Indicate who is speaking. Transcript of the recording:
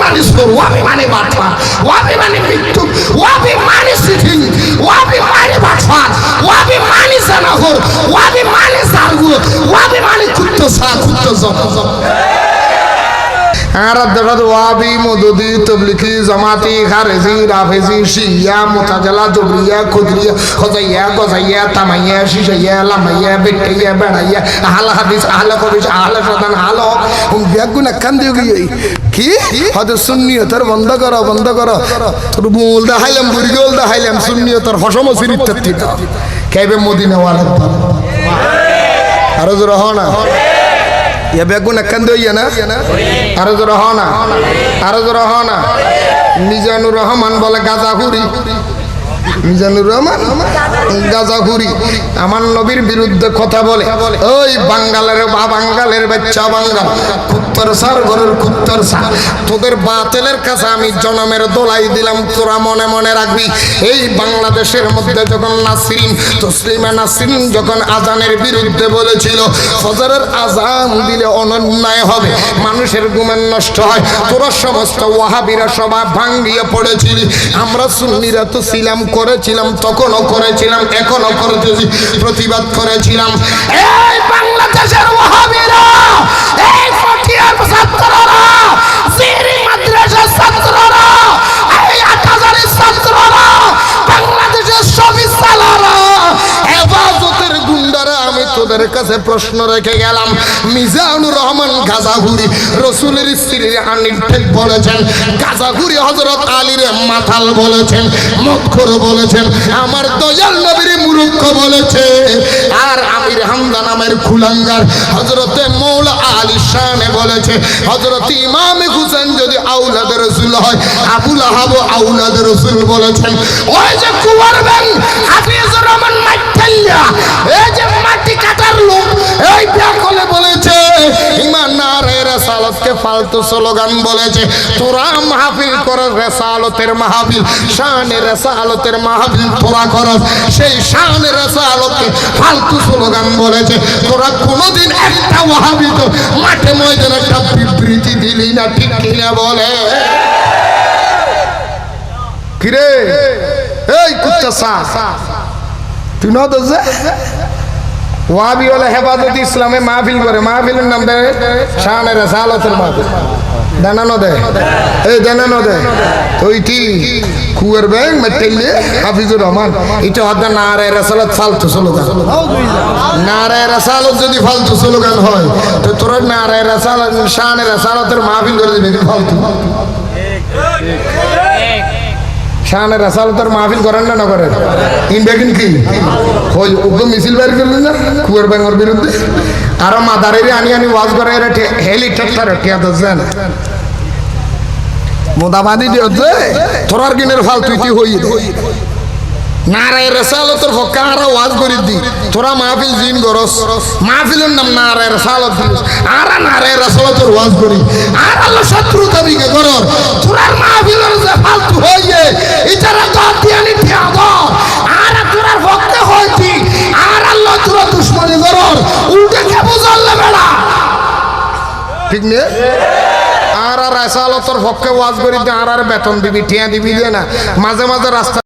Speaker 1: মানে সোর, ওয়াবি মানে বাটফা, ওয়াবি মানে মৃত্যু, ওয়াবি মানে সিথিং, ওয়াবি মানে বাটফা, ওয়াবি মানে জানাগর, ওয়াবি মানে জারগু, ওয়াবি মানে কুত্তো সা কুত্তো জব। আর দেখা ওয়াবি মদুদি তবলিগি জামাতি খারেজি রাফেজি শিয়া মুতাজালা জবরিয়া খুদরিয়া খজাইয়া গজাইয়া তামাইয়া শিশাইয়া লামাইয়া বেটাইয়া বেড়াইয়া আহল হাদিস আহল কবিস আহল সদান আহল বেগুন কান দিও কি হয়তো সুন্নিয়তের বন্ধ করো তোর মূল দেখাইলাম বুড়িগোল দেখাইলাম সুন্নিয়তের হসম সিরিত কেবে মদিনা ওয়ালা আরো জোর হও না ये बेगुन कंदो ये ना आरो जरा हो ना मिजानुर रहमान बोले गाजाखुरी মিজানুর রহমান গাজাখুরি আমার নবীর বিরুদ্ধে কথা বলে ওই বাঙ্গালের বাচ্চা বাঙ্গাল কুত্তর সার ঘরের কুত্তর সার তোদের বাতিলের কাছে আমি জনমের দোলাই দিলাম তোরা মনে মনে রাখবি এই বাংলাদেশের মধ্যে যখন তসলিমা নাসরিন যখন আজানের বিরুদ্ধে বলেছিল ফজরের আজান দিলে অন্যায় হবে মানুষের ঘুমের নষ্ট হয় তোরা সমস্ত ওয়াহাবিরা সবাই ভাঙ্গিয়ে পড়েছিলি আমরা সুন্নিরা তো ছিলাম করেছিলাম তখনও করেছিলাম এখনো করতেছি প্রতিবাদ করেছিলাম এই বাংলাদেশের ওয়াহাবিরা এই ফকিয়ার ছাত্ররা জিরি মাদ্রাসার ছাত্ররা এই আটাজারের ছাত্ররা বাংলাদেশের সবই সালারা হেফাজতের গুন্ডারা আমি তোদের কাছে প্রশ্ন রেখে গেলাম মিজানুর রহমান গাজাখুরি রাসূলের স্ত্রীর আনির ঠিক বলেছেন গাজাখুরি হযরত আলীর মাথাল বলেছেন মদখোর বলেছেন আমার দয়াল নবীর মূর্খ বলেছে আর আমির হামদা নামের কুলাঙ্গার হযরতে মওলা আলী শানে বলেছে হযরত ইমাম হুসেন যদি আওলাদ রাসূল হয় আবু লাহাব আওলাদ রাসূল বলেছেন ওই যে কুমার বেন হাফিজুর রহমান মাইতাল্লা এই যে মাটি কাটার লোক এই ব্যাকলে বলেছে ইমান নারে রিসালাতকে ফালতু স্লোগান বলেছে তোরা মাহফিল করে রিসালাতের মাহফিল শানে রিসালাতের মাহফিল তোরা করস সেই শানে রিসালাতকে ফালতু স্লোগান বলেছে তোরা কোনোদিন একটা ওয়াহাবি তো মাঠে ময়দানে একটা বিবৃতি দিলি না ঠিক কিনা বলে কিরে এই কুত্তা সা তুই না দোজে ওয়াহাবি হলে হেফাজত ইসলামে মাহফিল করে মাহফিলের নাম দেয় শানে রিসালাতের মাহফিল দেনানো দে এই দেনানো দে ওইটি কুয়ার ব্যাং মেটেলে হাফিজুর রহমান এটা হদা নারে রিসালাত ফালতু স্লোগান নারে রিসালাত যদি ফালতু স্লোগান হয় তো তোরা নারে রিসালাত শানে রিসালাতের মাহফিল করে দিবি ফালতু শানে রিসালাতের মাহফিল করেন না করেন ইন বেগিন কি ওই উগ্র মিছিল বের করলেন না কুয়ার ব্যাঙের বিরুদ্ধে আর মাদারের আনি ওয়াজ করে এরা হেলিকপ্টার টিয়া দছেন মোদাবাদি দিচ্ছে তোরার গিনের ফালতু কি হই নারে রিসালাতের হক আর ওয়াজ করে দি তোরা মাহফিল জিন গরস মাহফিলের নাম নারে রিসালাত দিস আর নারে রিসালাতের ওয়াজ করি আর আল্লাহ শত্রু দাবিকে করর তোরার মাহফিলের যে ফালতু হইয়ে ইতারা গাদিয়ানি ঠিয়াদ আর তোরার ভক্ত হইতি আর আল্লাহ তোরা দুশমনি করর উল্টে কে বুঝালে বেড়া ঠিক নে আর রিসালাতের হককে ওয়াজ করি আর বেতন দিবি ঠিয়া দিবি না মাঝে মাঝে রাস্তা